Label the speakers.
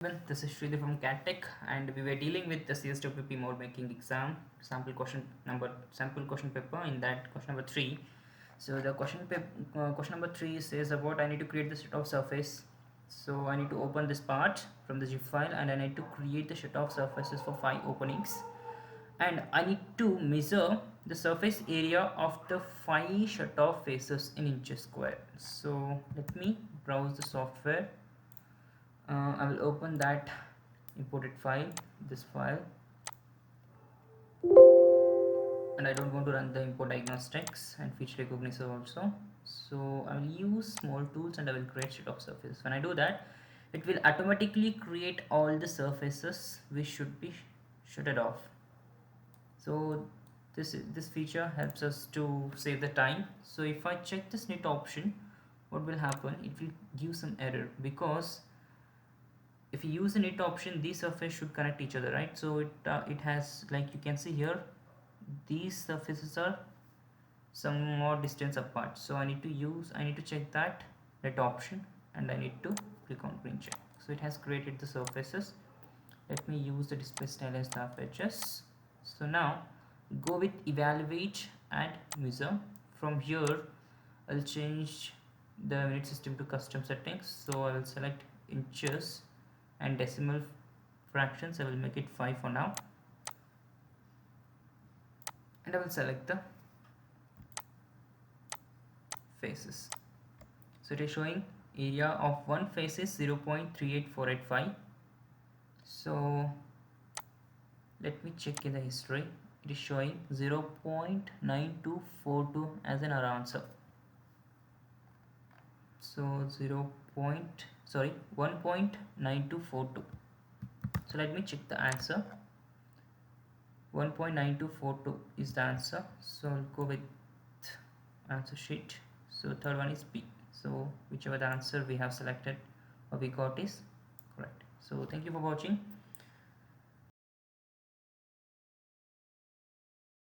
Speaker 1: This is Sridhar from CATTech, and we were dealing with the CSWP mode making exam sample question paper. In that, question number 3. So the question number 3 says about I need to create the Shutoff surface. So I need to open this part from the zip file, and I need to create the Shutoff surfaces for 5 openings, and I need to measure the surface area of the 5 Shutoff faces in inches square. So let me browse the software. I will open that imported file, this file, and I don't want to run the import diagnostics and feature recognizer also. So I will use small tools and I will create sheet of surface. When I do that, it will automatically create all the surfaces which should be shutted off. So this feature helps us to save the time. So if I check this knit option, what will happen? It will give some error, because if you use the knit option, these surfaces should connect each other, right? So it has, like you can see here, these surfaces are some more distance apart. So I need to check that option, and I need to click on green check. So it has created the surfaces. Let me use the display style as the edges. So now go with evaluate and measure. From here I'll change the unit system to custom settings. So I will select inches and decimal fractions. I will make it 5 for now, and I will select the faces. So it is showing area of one face is 0.38485. so let me check in the history. It is showing 0.9242 as an answer. So 1.9242. so let me check the answer. 1.9242 is the answer, so I'll go with answer sheet. So third one is B. So whichever the answer we have selected or we got is correct. So thank you for watching.